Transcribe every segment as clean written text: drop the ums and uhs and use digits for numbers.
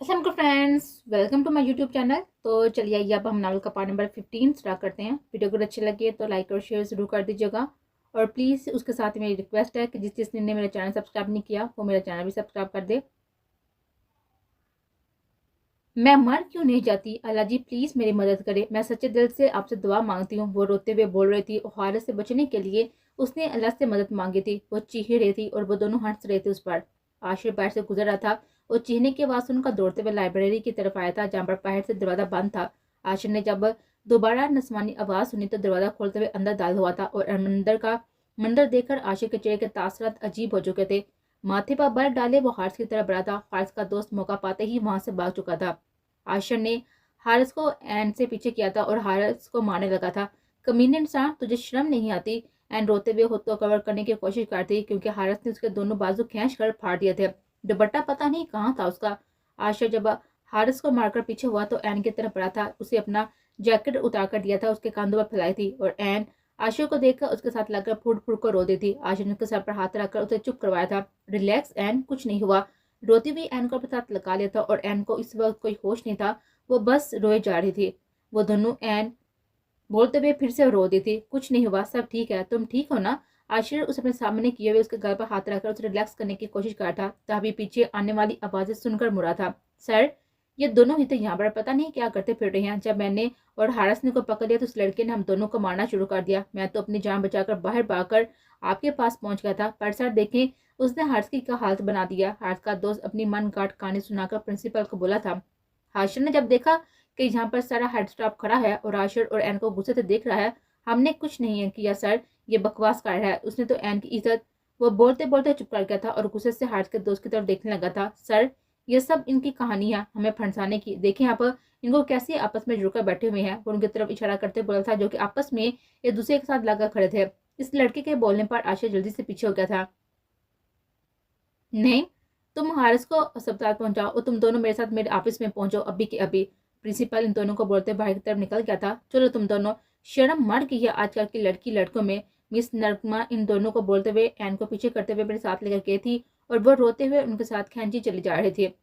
अस्सलाम वालेकुम friends, welcome to my YouTube channel. तो चलिए आइए अब हम नावल का पार्ट नंबर 15 स्टार्ट करते हैं। वीडियो अगर अच्छी लगी है तो लाइक और शेयर जरूर कर दीजिएगा। और प्लीज़ उसके साथ मेरी रिक्वेस्ट है कि जिसने मेरा चैनल सब्सक्राइब नहीं किया वो मेरा चैनल भी सब्सक्राइब कर दे। मैं मर क्यों नहीं जाती, अल्लाह जी प्लीज़ मेरी मदद करे, मैं सच्चे दिल से आपसे दुआ मांगती हूँ। वो रोते हुए बोल रही थी और हारिस से बचने के लिए उसने अल्लाह से मदद मांगी थी। वो चीख रही थी और वो दोनों हंस रहे थे उस पर। आशिर बाहर से गुजर रहा था और चीखने की आवाज़ सुनकर दौड़ते हुए लाइब्रेरी की तरफ आया था जहाँ पर बाहर से दरवाज़ा बंद था। आशिर ने जब दोबारा नस्वानी आवाज़ सुनी तो दरवाज़ा खोलते हुए अंदर दाखिल हुआ था और अंदर का मंदिर देखकर आशिर के चेहरे के तासरात अजीब हो चुके थे। माथे पर बर्फ डाले वो हारिस की तरफ बढ़ा था। हारिस का दोस्त मौका पाते ही वहां से भाग चुका था। आशर ने हारिस को एन से पीछे किया था और हारिस को मारने लगा था। कमीने इंसान, तुझे शर्म नहीं आती? एन रोते हुए खुद को कवर करने की कोशिश करती क्योंकि हारिस ने उसके दोनों बाजू खींच कर फाड़ दिए थे। दुपट्टा पता नहीं कहाँ था उसका। आशर जब हारिस को मारकर पीछे हुआ तो एन की तरफ बढ़ा था। उसे अपना जैकेट उतार कर दिया था, उसके कंधों पर फैलाई थी और एन आशर को देखकर उसके साथ लगकर फूट फूट कर रो दी थी। आशर ने उसके सर पर हाथ रखकर उसे चुप करवाया था। रिलैक्स एन, कुछ नहीं हुआ। रोती हुई एन को अपने साथ लगा लिया था और एन को इस वक्त कोई होश नहीं था। वो बस रोए जा रही थी। वो दोनों एन बोलते हुए फिर से रो दी थी। कुछ नहीं हुआ, सब ठीक है, तुम ठीक हो ना? आशिर उसे अपने सामने किए हुए उसके गल पर हाथ रखकर उसे रिलैक्स करने की कोशिश कर रहा था तभी पीछे आने वाली आवाजें सुनकर मुड़ा था। सर, ये दोनों ही तो यहाँ पर पता नहीं क्या करते फिर रहे हैं। जब मैंने और हारस ने को पकड़ लिया तो उस लड़के ने हम दोनों को मारना शुरू कर दिया। मैं तो अपनी जान बचाकर बाहर भागकर आपके पास पहुंच गया था, पर सर देखें, उसने हारस की का हालत बना दिया। हारस का दोस्त अपनी मन गांठ कहानी सुनाकर प्रिंसिपल को बोला था। हाशिर ने जब देखा कि यहाँ पर सारा हेड स्टाफ खड़ा है और आशिर और एन को गुस्से से देख रहा है। हमने कुछ नहीं किया सर, ये बकवास कर रहा है, उसने तो एन की इज्जत। वो बोलते बोलते चुप कर गया था और गुस्से से हार्ट के दोस्त की तरफ देखने लगा था। सर, ये सब इनकी कहानी है हमें फंसाने की। देखें आप इनको कैसे आपस में जुड़कर बैठे हुए हैं। वो उनकी तरफ इशारा करते बोला था जो कि आपस में एक दूसरे के साथ लगा खड़े थे। इस लड़के के बोलने पर आशिर जल्दी से पीछे हो गया था। नहीं, तुम हारिस को अस्पताल पहुंचाओ और तुम दोनों मेरे साथ मेरे ऑफिस में पहुंचो अभी के अभी। प्रिंसिपल इन दोनों को बोलते बाहर की तरफ निकल गया था। चलो तुम दोनों, शर्म मर गई है आजकल की लड़की लड़कों में। मिस नरमा इन दोनों को बोलते हुए एन को पीछे करते हुए मेरे साथ लेकर गई थी और वो रोते हुए उनके साथ खींची चली जा रही थी।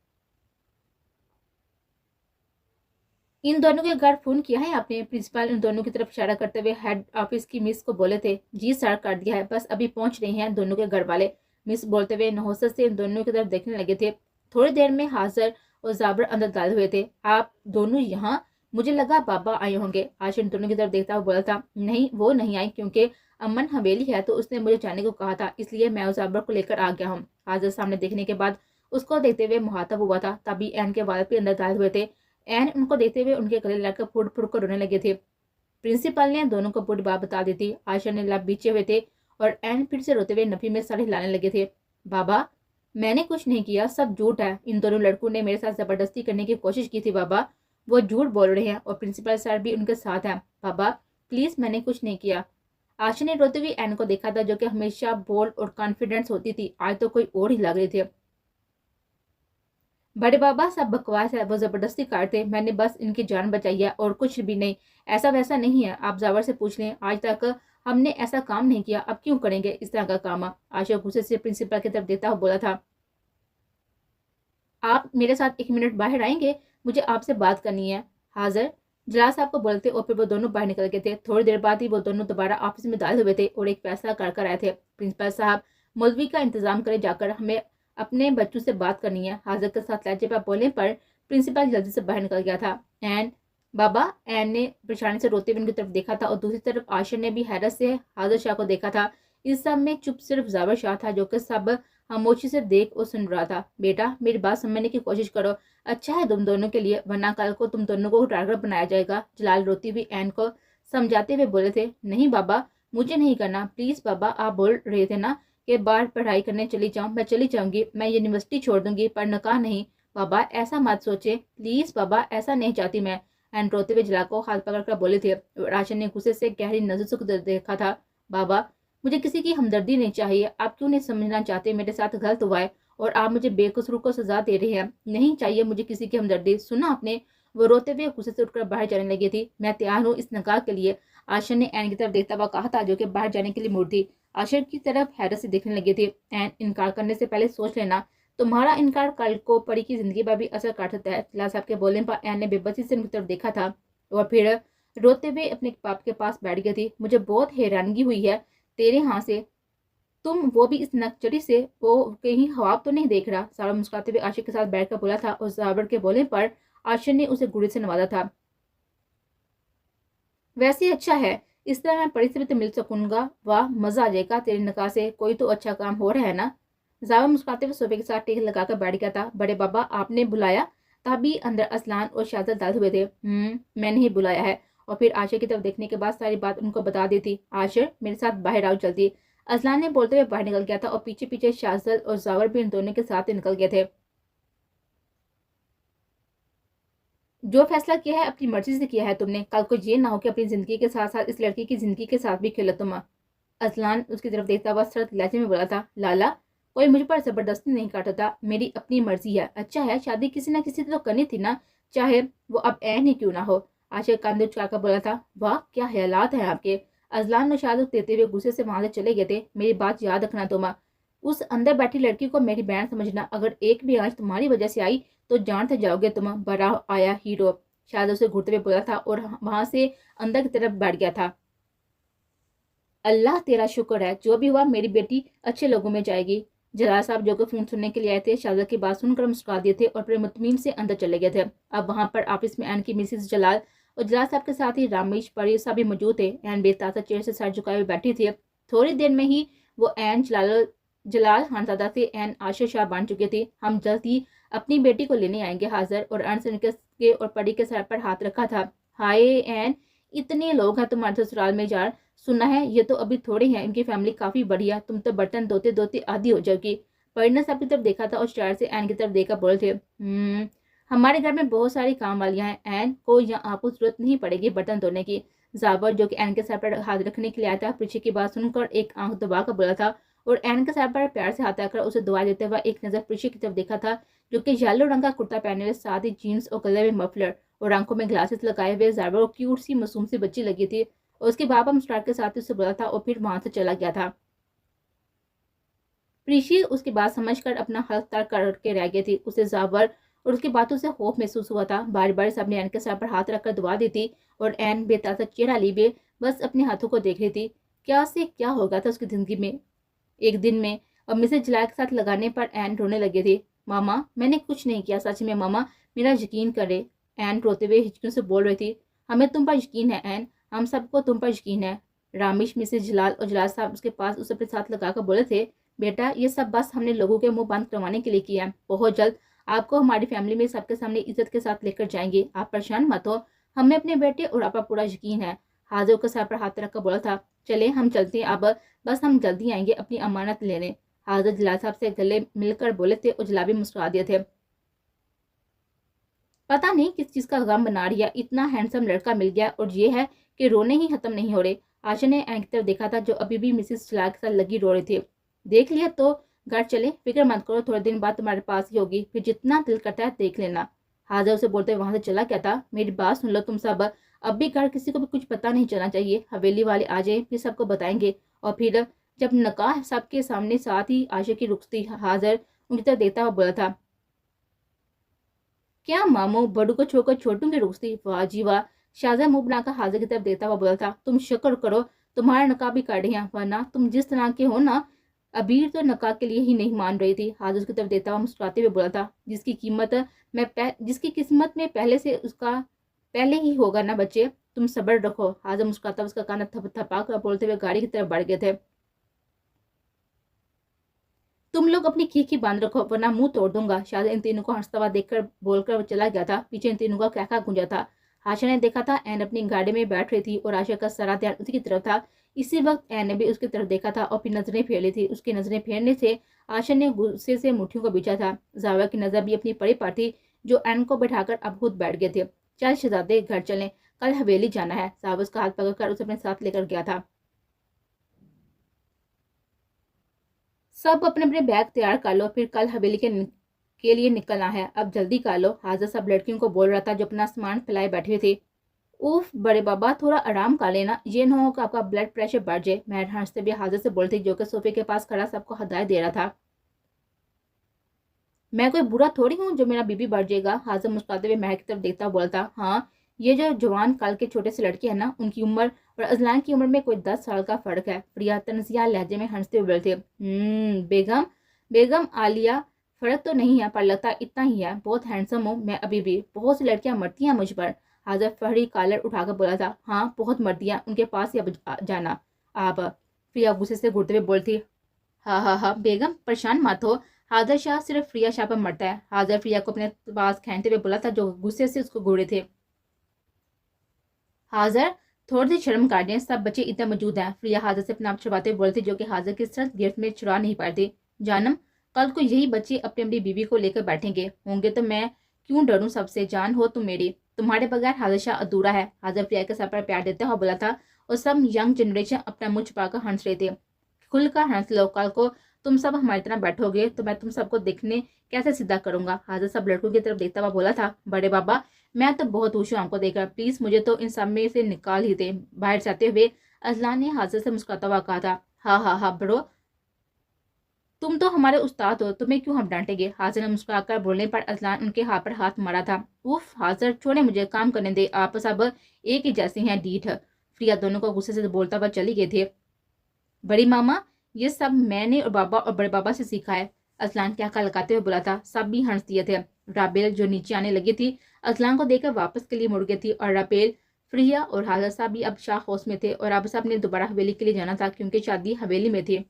इन दोनों के घर फोन किया है आपने? प्रिंसिपल इन दोनों की तरफ इशारा करते हुए हेड ऑफिस की मिस को बोले थे। जी सर, कर दिया है, बस अभी पहुंच रहे हैं दोनों के घर वाले। मिस बोलते हुए नहोसत से इन दोनों की तरफ देखने लगे थे। थोड़ी देर में हाजिर और जाबर अंदर दाखिल हुए थे। आप दोनों यहाँ? मुझे लगा बाबा आए होंगे। आज इन दोनों की तरफ देखता हुआ बोला था। नहीं, वो नहीं आई क्योंकि अमन हवेली है तो उसने मुझे जाने को कहा था, इसलिए मैं उस जाबर को लेकर आ गया हूँ। हाजिर सामने देखने के बाद उसको देखते हुए मुहातब हुआ था तभी एन के वालिद भी अंदर दाखिल हुए थे। एन उनको देखते हुए उनके गले लगकर फुट फुट कर रोने लगे थे। प्रिंसिपल ने दोनों को पूरी बात बता दी थी। आयशा ने लब बीचे हुए थे और एन फिर से रोते हुए नफी में सर हिलाने लगे थे। बाबा, मैंने कुछ नहीं किया, सब झूठ है। इन दोनों लड़कों ने मेरे साथ जबरदस्ती करने की कोशिश की थी बाबा। वो झूठ बोल रहे हैं और प्रिंसिपल सर भी उनके साथ हैं। बाबा प्लीज, मैंने कुछ नहीं किया। आशा ने रोते हुए एन को देखा था जो कि हमेशा बोल्ड और कॉन्फिडेंस होती थी, आज तो कोई और ही लग रही थी। बड़े बाबा, सब बकवास है, वो जबरदस्ती काटते, मैंने बस इनकी जान बचाई है और कुछ भी नहीं। ऐसा वैसा नहीं है, आप जावर से पूछ लें, आज तक हमने ऐसा काम नहीं किया, अब क्यों करेंगे इस तरह का काम? आशा गुस्से से प्रिंसिपल की तरफ देता हुआ बोला था। आप मेरे साथ 1 मिनट बाहर आएंगे, मुझे आपसे बात करनी है। हाजिर जला साहब को बोलते और फिर वो दोनों बाहर निकल गए थे। थोड़ी देर बाद ही वो दोनों दोबारा ऑफिस में दाखिल हुए थे और एक फैसला कर आए थे। प्रिंसिपल साहब, मौलवी का इंतजाम करे जाकर, हमें अपने बच्चों से बात करनी है। हाजिर के साथ लहजे पर बोलने पर प्रिंसिपल जल्दी से बाहर निकल गया था। एन बाबा, एन ने परेशानी से रोते हुए उनकी तरफ देखा था और दूसरी तरफ आशर ने भी हैरत से हाजिर शाह को देखा था। इस सब में चुप सिर्फ जावर शाह था जो कि सब खामोशी से देख और सुन रहा था। बेटा, मेरी बात समझने की कोशिश करो, अच्छा है तुम दोनों के लिए, वरना कल को तुम दोनों को टारगेट बनाया जाएगा। जलाल रोती हुई एन को समझाते हुए बोले थे। नहीं बाबा, मुझे नहीं करना, प्लीज बाबा, आप बोल रहे थे ना कि बाहर पढ़ाई करने चली जाऊं, मैं चली जाऊंगी, मैं यूनिवर्सिटी छोड़ दूंगी, पर नकाह नहीं। बाबा ऐसा मत सोचे, प्लीज बाबा, ऐसा नहीं चाहती मैं। एन रोते हुए जला को हाथ पकड़कर बोले थे। राशन ने गुस्से से गहरी नजर से देखा था। बाबा, मुझे किसी की हमदर्दी नहीं चाहिए, आप क्यों नहीं समझना चाहते मेरे साथ गलत हुआ है और आप मुझे बेकसूर को सजा दे रहे हैं। नहीं चाहिए मुझे किसी की हमदर्दी, सुना आपने? वो रोते हुए गुस्से से उठकर बाहर जाने लगी थी। मैं तैयार हूँ इस नकाह के लिए, आशर ने एन की तरफ देखता हुआ कहा था जो कि बाहर जाने के लिए मुड़ थी। आशर की तरफ हैरत से देखने लगी थी। एन, इनकार करने से पहले सोच लेना, तुम्हारा इनकार कल को परी की जिंदगी पर भी असर काट सकता है। जलाल साहब के बोलने पर एन ने बेबसी से उनकी तरफ देखा था और फिर रोते हुए अपने बाप के पास बैठ गई थी। मुझे बहुत हैरानगी हुई है तेरे यहाँ से, तुम वो भी इस नकचड़ी से, वो कहीं ख्वाब तो नहीं देख रहा। सारा मुस्कुराते हुए आशिक के साथ बैठकर बोला था और जाबर के बोलने पर आशिक ने उसे गुड़े से नवाजा था। वैसे अच्छा है, इस तरह मैं परी से भी तो मिल सकूंगा। वाह, मजा आ जाएगा तेरे निकाह से, कोई तो अच्छा काम हो रहा है ना। जावर मुस्कुराते हुए सोफे के साथ टेक लगाकर बैठ गया था। बड़े बाबा आपने बुलाया? तभी अंदर असलान और शाहजाद दाद हुए थे। मैंने ही बुलाया है। और फिर आशिर की तरफ देखने के बाद सारी बात उनको बता दी थी। आशिर मेरे साथ बाहर आओ जल्दी। असलान ने बोलते हुए बाहर निकल गया था और पीछे पीछे शाहजाद और जावर भी इन दोनों के साथ निकल गए थे। जो फैसला किया है अपनी मर्जी से किया है तुमने, कल को ये ना हो कि अपनी जिंदगी के साथ साथ इस लड़की की जिंदगी के साथ भी खेलो तुम। असलान उसकी तरफ देखता हुआ सरत लहजे में बोला था, लाला कोई मुझ पर जबरदस्ती नहीं काटता, मेरी अपनी मर्जी है। अच्छा है, शादी किसी ना किसी से तो करनी थी ना, चाहे वो अब ऐन ही क्यों ना हो। आशिक कांधे उचकाकर बोला था, वाह क्या ख्यालात हैं आपके। अजलान ने शाहरुख देते हुए गुस्से से वहां से चले गए थे। मेरी बात याद रखना तुम, उस अंदर बैठी लड़की को मेरी बहन समझना। अगर एक भी आंच तुम्हारी वजह से आई तो जानते जाओगे तुम, बड़ा आया हीरो। शायद उसे घूरते हुए बोला था और वहां से अंदर की तरफ बैठ गया था। अल्लाह तेरा शुक्र है, जो भी हुआ मेरी बेटी अच्छे लोगों में जाएगी। जलाल साहब जो कि फोन सुनने के लिए आए थे, शाहजाद की बात सुनकर मुस्कुरा दिए थे और फिर मुतमीन से अंदर चले गए थे। अब वहां पर ऑफिस में एन की मिसेस जलाल और जलाल साहब के साथ ही रामेश परी सभी मौजूद थे। एन बेतासा चेयर से सर झुकाए हुए बैठी थी। थोड़ी देर में ही वो एन जलाल खानजादा से एन आशा शाह बन चुके थे। हम जल्द ही अपनी बेटी को लेने आएंगे हाजिर। और एन से के और परी के सर पर हाथ रखा था। हाय एन, इतने लोग हैं तुम्हारे ससुराल में यार, सुना है ये तो अभी थोड़े हैं, इनकी फैमिली काफी बढ़िया, तुम तो बर्तन धोते धोते आधी हो जाओगी। परिणा साहब की तरफ देखा था और शायर से एन की तरफ देखकर बोले थे, हमारे घर में बहुत सारी काम वालियां हैं एन, को यहाँ आपको जरूरत नहीं पड़ेगी बर्तन धोने की। जाबर जो कि एन के सर पर हाथ रखने के लिए आया था, पीछे की बात सुनकर एक आंख दबा कर बोला था और एन के सर पर प्यार से हाथ रखकर उसे दुआ देते हुए एक नजर पीछे की तरफ देखा था, जो कि येलो रंग का कुर्ता पहने हुए, साथ ही जीन्स और गले में मफलर और आंखों में ग्लासेस लगाए हुए जाबर क्यूट सी मासूम सी बच्ची लगी थी। और उसके बाप हम स्टार्ट के साथ उससे बोला था और फिर वहां से चला गया था। प्रीशी उसकी बात समझकर अपना हल्क तर्क करके रह गई थी। उसे जावर और उसकी बातों से खौफ महसूस हुआ था। बार बार सबने एन के सर पर हाथ रखकर दुआ दी थी और एन बेतासा चेहरा लिए बस अपने हाथों को देख रही थी। क्या से क्या हो गया था उसकी जिंदगी में एक दिन में। और मिसेज जलाल के साथ लगाने पर एन रोने लगी थी। मामा मैंने कुछ नहीं किया, सच में मामा मेरा यकीन करे। एन रोते हुए हिचकियों से बोल रही थी। हमें तुम पर यकीन है एन, हम सबको तुम पर यकीन है। रामेश मिसेज जलाल और जलाल साहब उसके पास उसे अपने साथ लगाकर बोले थे, बेटा ये सब बस हमने लोगों के मुंह बंद करवाने के लिए किया है। बहुत जल्द आपको हमारी फैमिली में सबके सामने इज्जत के साथ लेकर जाएंगे, आप परेशान मत हो, हमें अपने बेटे और आपका पूरा यकीन है। हाजिर के सर पर हाथ रखकर बोला था, चले हम चलते हैं अब, बस हम जल्दी आएंगे अपनी अमानत लेने। हाजिर जलाल साहब से गले मिलकर बोले थे और जला भी मुस्कुरा दिए थे। पता नहीं किस चीज का गम बना रही है, इतना हैंडसम लड़का मिल गया और ये है कि रोने ही खत्म नहीं हो रहे। आशा ने एन की तरफ देखा था जो अभी भी मिसेस जलाल के साथ लगी रो रही थी। देख लिया तो घर चले, फिक्र मत करो, थोड़े दिन बाद तुम्हारे पास ही होगी, फिर जितना दिल करता है देख लेना। हाजिर उसे बोलते वहां से चला गया था। मेरी बात सुन लो तुम सब, अब भी घर किसी को भी कुछ पता नहीं चलना चाहिए। हवेली वाले आ जाए फिर सबको बताएंगे। और फिर जब नकाह सबके सामने साथ ही आशा की रुखती हाजिर उनकी तरफ देखता हुआ बोला था, क्या मामू बड़ू को छोड़कर छोटू की रुखती? वाह जी वाह। शाहजहां मुंह बनाकर हाजिर की तरफ देखता हुआ बोला था, तुम शुक्र करो तुम्हारा नकाह भी काट हैं, वरना तुम जिस तरह के हो ना, अबीर तो नकाह के लिए ही नहीं मान रही थी। हाजिर उसकी तरफ देखता हुआ मुस्कुराते हुए बोला था, जिसकी किस्मत में पहले से उसका पहले ही होगा ना बच्चे, तुम सब्र रखो। हाजिर मुस्कुराता उसका कान थपा कर बोलते हुए गाड़ी की तरफ बढ़ गए थे। तुम लोग अपनी खीखी बांध रखो वरना मुंह तोड़ दूंगा। शायद इन तीनों को हंसता हुआ देखकर बोलकर वो चला गया था। पीछे इन तीनों का क्या गूंजा था। आशा ने देखा था एन अपनी गाड़ी में बैठ रही थी और आशा का सारा ध्यान उसी की तरफ था। इसी वक्त एन ने भी उसकी तरफ देखा था और फिर नजरें फेर ली थी। उसकी नजरें फेरने से आशा ने गुस्से से मुठ्ठियों को बिछा था। जावा की नजर भी अपनी परी पर थी जो एन को बैठाकर अब खुद बैठ गए थे। चल शहजादे घर चलें, कल हवेली जाना है। जावा उसका हाथ पकड़कर उसे अपने साथ लेकर गया था। सब अपने अपने बैग तैयार कर लो, फिर कल हवेली के लिए निकलना है, अब जल्दी कर लो। हाजिर सब लड़कियों को बोल रहा था जो अपना सामान फैलाए बैठे थे। उफ बड़े बाबा थोड़ा आराम कर लेना, ये न हो कि आपका ब्लड प्रेशर बढ़ जाए। मैं हंसते भी हाजिर से बोलती जो कि सोफे के पास खड़ा सबको हदायत दे रहा था। मैं कोई बुरा थोड़ी हूँ जो मेरा बीबी बढ़ जाएगा। हाजिर मुस्कुराते हुए महक की तरफ देखता हुआ बोला था, हाँ ये जो जवान काल के छोटे से लड़के हैं ना, उनकी उम्र और अजलान की उम्र में कोई 10 साल का फर्क है। प्रिया तनजिया लहजे में हंसते हुए बोलते, बेगम बेगम आलिया, फर्क तो नहीं है पर लगता इतना ही है। बहुत हैंडसम हूँ मैं अभी भी, बहुत सी लड़कियां मरती हैं मुझ पर। हाजिर फहरी कॉलर उठाकर बोला था, हाँ बहुत मरती हैं, उनके पास ही अब जाना आप। प्रिया गुस्से से घूरते हुए बोलती, हाँ हाँ हाँ बेगम परेशान मत हो, हाजिर शाह सिर्फ प्रिया शाह पर मरता है। हाजिर प्रिया को अपने पास खींचते हुए बोला था, जो गुस्से से उसको घूरे थे। हाजिर थोड़ी सी शर्म काट, सब बच्चे इधर मौजूद हैं। प्रिया हाजिर से अपना आप छुपाते हुए बोलती, जो कि हाजिर की सख्त गिरफ्त में छुड़ा नहीं पाती। जानम कल को यही बच्चे अपनी अपनी बीवी को लेकर बैठेंगे होंगे तो मैं क्यों डरूं सबसे। जान हो तुम मेरी, तुम्हारे बगैर हाजिर शाह अधूरा है। हाजिर प्रिया के सर पर प्यार देते हुए बोला था, और सब यंग जनरेशन अपना मुंह छुपाकर हंस रहे थे। खुलकर हंस लो, कल को तुम सब हमारी तरह बैठोगे तो मैं तुम सबको देखने कैसे सीधा करूंगा। हाजिर सब लड़कों की तरफ देखता हुआ बोला था, बड़े बाबा मैं तो बहुत खुश हूँ आपको देखकर, प्लीज मुझे तो इन सब में से निकाल ही दे। बाहर जाते हुए अजलान ने हाजिर से मुस्कुराता हुआ कहा था, हाँ हाँ हाँ बड़ो, तुम तो हमारे उस्ताद हो, तुम्हें क्यों हम डांटेंगे। हाजिर ने मुस्कुराकर बोलने पर अजलान उनके हाथ पर हाथ मारा था। उफ हाजिर छोड़े, मुझे काम करने दे, आप सब एक ही जैसे हैं डीठ। प्रिया दोनों को गुस्से से बोलता हुआ चली गई थे। बड़ी मामा ये सब मैंने और बाबा और बड़े बाबा से सीखा है। अजलान क्या लगाते हुए बोला था। सब भी हंस दिए थे। राबेल जो नीचे आने लगी थी अजलान को देखकर वापस के लिए मुड़ गई थी, और राबेल प्रिया और हाजिर साहब भी अब शाह हाउस में थे और अब साहब ने दोबारा हवेली के लिए जाना था क्योंकि शादी हवेली में थी।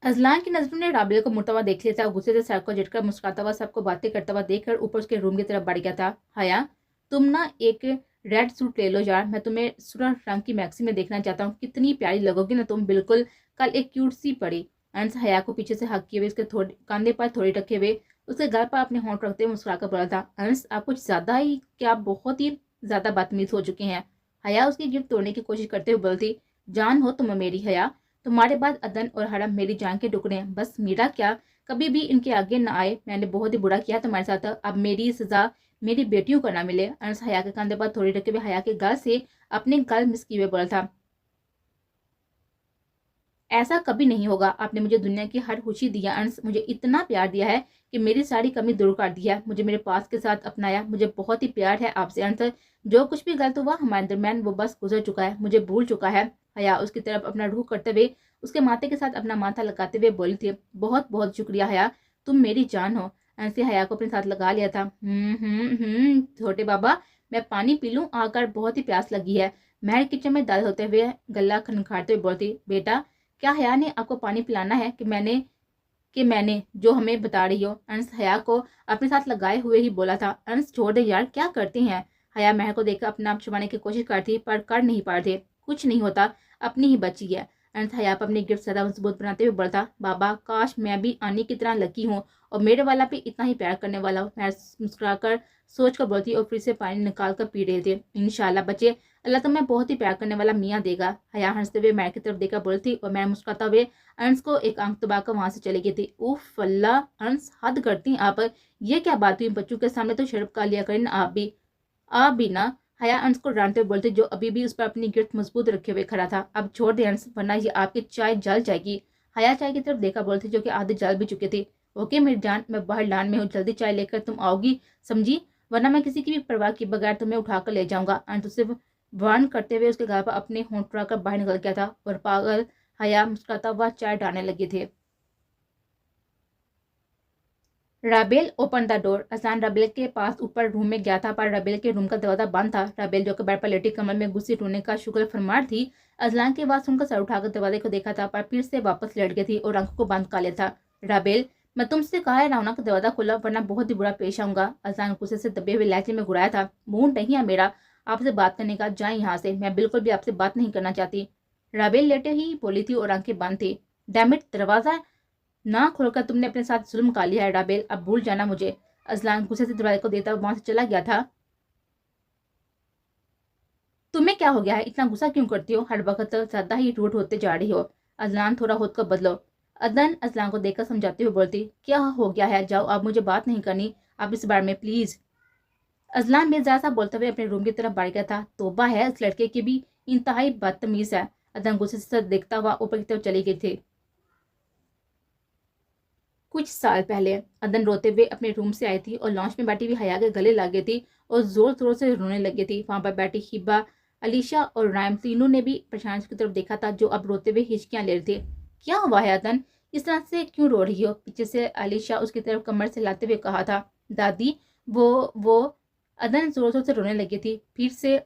अजलान की नजरों ने राबेल को मुड़ता हुआ देख लिया था, गुस्से से सर को झटकर मुस्कुराता हुआ सबको बातें करता हुआ देखकर ऊपर उसके रूम की तरफ बढ़ गया था। हया तुम ना एक रेड सूट ले लो यार, मैं तुम्हें सुरह रंग की मैक्सी में देखना चाहता हूँ, कितनी प्यारी लगोगी ना तुम, बिल्कुल कल एक क्यूट सी पड़ी। अंश हया को पीछे से हक किए हुए उसके थोड़े कंधे पर थोड़ी रखे हुए उसके घर पर अपने होंठ रखते हुए मुस्कुराकर बोला था, अंश आप कुछ ज्यादा ही क्या बहुत ही ज्यादा बदतमीज हो चुके हैं। हया उसकी गिफ्ट तोड़ने की कोशिश करते हुए बोलती, जान हो तुम मेरी हया, तुम्हारे बाद अदन और हरम मेरी जान के टुकड़े हैं, बस मेरा क्या, कभी भी इनके आगे न आए। मैंने बहुत ही बुरा किया तुम्हारे साथ, अब मेरी सजा मेरी बेटियों को ना मिले। अंश हया के कंधे पर थोड़ी रखे हुए हया के गाल से अपने गाल मिस किए हुए बोला था, ऐसा कभी नहीं होगा, आपने मुझे दुनिया की हर खुशी दिया अंश, मुझे इतना प्यार दिया है कि मेरी सारी कमी दूर कर दी है, मुझे मेरे पास के साथ अपनाया, मुझे बहुत ही प्यार है आपसे अंश। जो कुछ भी गलत हुआ हमारे दरमियान वो बस गुजर चुका है, मुझे भूल चुका है। हया उसकी तरफ अपना रुख करते हुए उसके माथे के साथ अपना माथा लगाते हुए बोली थी, बहुत बहुत शुक्रिया हया, तुम मेरी जान हो। अंश ने हया को अपने साथ लगा लिया था। छोटे बाबा मैं पानी पी लूं, आकर बहुत ही प्यास लगी है। महल किचन में दाल होते हुए गला खनखाते हुए बोलती, बेटा क्या हया ने आपको पानी पिलाना है कि मैंने जो हमें बता रही हो। अंश हया को अपने साथ लगाए हुए ही बोला था, अंश छोड़ दे यार, क्या करती हैं। हया महल को देखकर अपना आप छुपाने की कोशिश करती पर कर नहीं पा रहे थे, कुछ नहीं होता, अपनी ही बची है। अंश हया पर अपनी गिफ्ट ज्यादा मजबूत बनाते हुए बोलता, बाबा काश मैं भी आनी की तरह लकी हूँ और मेरे वाला भी इतना ही प्यार करने वाला हो। मैं मुस्कुराकर सोच कर बोलती और फिर से पानी निकाल कर पी रहे थे, इंशाल्लाह बच्चे अल्लाह तुम्हें बहुत ही प्यार करने वाला मियाँ देगा। हया हंसते हुए मैर की तरफ देखकर बोलती और मैं मुस्कुराता हुए अंश को एक आंख दबाकर वहां से चली गई थी। उफ अल्लाह अंश हद करती आप, ये क्या बात हुई, बच्चों के सामने तो शर्म का लिया करें ना आप भी ना। हया अंश को डांटते हुए बोलते, जो अभी भी उस पर अपनी गिरफ्त मजबूत रखे हुए खड़ा था, अब छोड़ दे अंश वरना ये आपकी चाय जल जाएगी। हया चाय की तरफ देखा बोलती, जो कि आधे जल भी चुके थे। ओके मेरी जान, मैं बाहर लान में हूँ, जल्दी चाय लेकर तुम आओगी समझी, वरना मैं किसी की भी परवाह के बगैर तुम्हें उठाकर ले जाऊंगा। अंश उसे वार्न करते हुए उसके घर पर अपने होंठ उड़ाकर बाहर निकल गया था और पागल हया मुस्कुराता हुआ चाय डालने लगे थे। राबेल ओपन द डोर। असान राबेल के पास ऊपर रूम में गया था पर राबेल के रूम का दरवाजा बंद था। राबेल जो कि बेड पर लेटी कमर में घुसी टूने का शुक्र फरमार थी, अजलान की आवाज सुनकर सर उठाकर दरवाजे को देखा था पर फिर से वापस लेट गई थी और आंखों को बंद कर लिया था। राबेल मैं तुमसे कहा है ना कि दरवाजा खुला वरना बहुत ही बुरा पेश आऊंगा। अजलान गुस्से से दबे हुए लहजे में घुराया था, मूड नहीं है मेरा आपसे बात करने का, जाए यहाँ से, मैं बिल्कुल भी आपसे बात नहीं करना चाहती। राबेल लेटे ही बोली थी और आंखें बंद थी। डैमिट दरवाजा ना खोलकर तुमने अपने साथ जुल्म का लिया है राबेल, अब भूल जाना मुझे। अजलान गुस्से से दरवाजे को देता वहां से चला गया था। तुम्हें क्या हो गया है, इतना गुस्सा क्यों करती हो, हर वक्त ज्यादा ही रूड होते जा रही हो। अजलान थोड़ा खुद को बदलो। अदन अजलान को देखकर समझाते हुए बोलती, क्या हो गया है, जाओ अब मुझे बात नहीं करनी आप इस बारे में प्लीज। अजलान बेजा सा बोलते हुए अपने रूम की तरफ बढ़ गया था। तोबा है इस लड़के की भी इंतहाई बदतमीज है। अदन गुस्से से देखता हुआ ऊपर की तरफ चली गई थी। कुछ साल पहले अदन रोते हुए अपने रूम से आई थी और लॉन्च में बैठी हुई हया के गले लग गई थी और जोर जोर से रोने लगी थी। वहां पर बैठी हिबा, अलीशा और रायम तीनों ने भी प्रशांत की तरफ देखा था, जो अब रोते हुए हिचकियां ले रहे थे। क्या हुआ है अदन, इस तरह से क्यों रो रही हो? पीछे से अलीशा उसकी तरफ कमर से लाते हुए कहा था। दादी वो अदन जोर जोर से रोने लगी थी। फिर से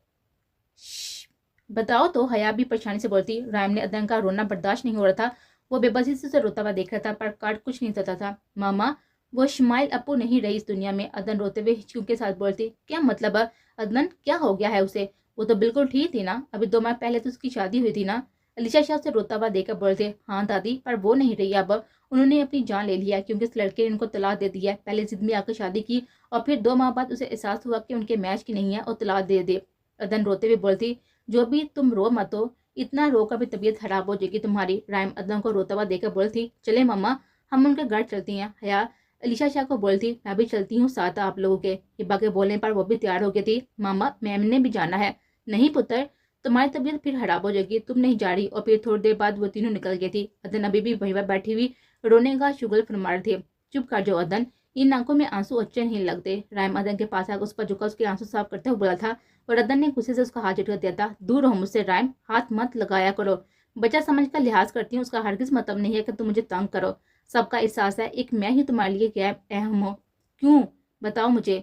बताओ तो, हया भी परेशानी से बोलती। रायम ने अदन का रोना बर्दाश्त नहीं हो रहा था। वो बेबसी से उसे रोता हुआ देख रहा था, पर काट कुछ नहीं सकता था। मामा, वो स्माइल अपू नहीं रही इस दुनिया में, अदन रोते हुए हिचकियों के साथ बोलती। क्या मतलब है अदन, क्या हो गया है उसे? वो तो बिल्कुल ठीक थी ना, अभी 2 माह पहले तो उसकी शादी हुई थी ना। अलीशा शाह से रोता हुआ देखकर बोलते। हाँ दादी, पर वो नहीं रही अब। उन्होंने अपनी जान ले लिया क्योंकि इस लड़के ने उनको तलाक दे दिया है। पहले जिद में आकर शादी की और फिर 2 माह बाद उसे एहसास हुआ कि उनके मैच की नहीं है और तलाक दे दे। अदन रोते हुए बोलती। जो भी तुम रो मत हो, इतना रोकर भी तबीयत खराब हो जाएगी तुम्हारी। रायम अदन को रोता हुआ देखकर बोलती। चले मम्मा, हम उनके घर चलती हैं। हया अलीशा शाह को बोलती। मैं भी चलती हूँ साथ आप लोगों के। हिबा के बोलने पर वो भी तैयार हो गई थी। मामा, मैम ने भी जाना है। नहीं पुत्र, तुम्हारी तबीयत फिर खराब हो जाएगी, तुम नहीं जा रही। और फिर थोड़ी देर बाद वो तीनों निकल गई थी। अदन अभी भी वहीं पर बैठी हुई रोने का शुगल फरमा रहे थे। चुप कर जाओ अदन, इन आंखों में आंसू अच्छे नहीं लगते। रायम अदन के पास आकर उस पर झुका उसके आंसू साफ करते हुए बोला था। और अदन ने गुस्से से उसका हाथ झटका दिया था। दूर रहो मुझसे रायम, हाथ मत लगाया करो। बच्चा समझ कर लिहाज करती हूँ, उसका हरगिज मतलब नहीं है कि तुम मुझे तंग करो। सबका एहसास है, एक मैं ही तुम्हारे लिए क्या अहम हो। क्यों, बताओ मुझे।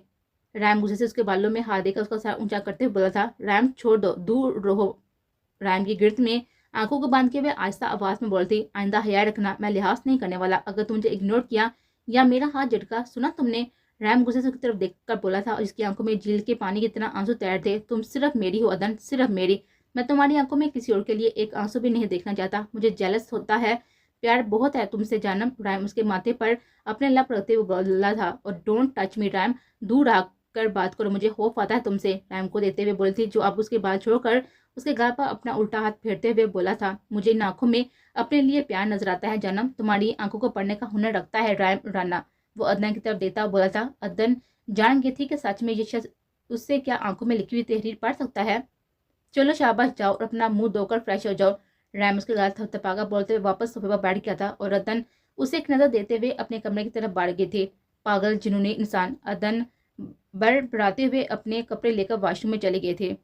रैम गुस्से से उसके बालों में हाथ देकर उसका सर ऊंचा करते हुए बोला था। रैम छोड़ दो, दूर रहो। रैम की गिरफ्त में आंखों को बांध के हुए आहिस्ता आवाज में बोलती। आइंदा हया रखना, मैं लिहाज नहीं करने वाला। अगर तुम मुझे इग्नोर किया या मेरा हाथ झटका, सुना तुमने? रैम गुस्से से उसकी तरफ देखकर बोला था और इसकी आंखों में झील के पानी की तरह आंसू तैर थे। तुम सिर्फ मेरी हो अदन, सिर्फ मेरी। मैं तुम्हारी आंखों में किसी और के लिए एक आंसू भी नहीं देखना चाहता। मुझे जेलस होता है, प्यार बहुत है तुमसे जानम। रैम उसके माथे पर अपने लप रखते हुए बोला था। और डोंट टच मी रैम, दूर आकर बात करो, मुझे खौफ आता है तुमसे। रैम को देते हुए बोलती, जो अब उसके बाल छोड़कर उसके गाल पर अपना उल्टा हाथ फेरते हुए बोला था। मुझे इन आंखों में अपने लिए प्यार नजर आता है जानम, तुम्हारी आंखों को पढ़ने का हुनर रखता है रैम राना। वो अदन की तरफ देता बोला था। अदन जान गई थी कि सच में ये शख्स उससे क्या आंखों में लिखी हुई तहरीर पढ़ सकता है। चलो शाबाश, जाओ और अपना मुंह धोकर फ्रेश हो जाओ। रैम उसके गाल थपथपाकर बोलते हुए वापस सोफे पर बैठ गया था और अदन उसे एक नजर देते हुए अपने कमरे की तरफ बढ़ गए थे। पागल जिन्होंने इंसान, अदन बड़बड़ाते हुए अपने कपड़े लेकर वॉशरूम में चले गए थे।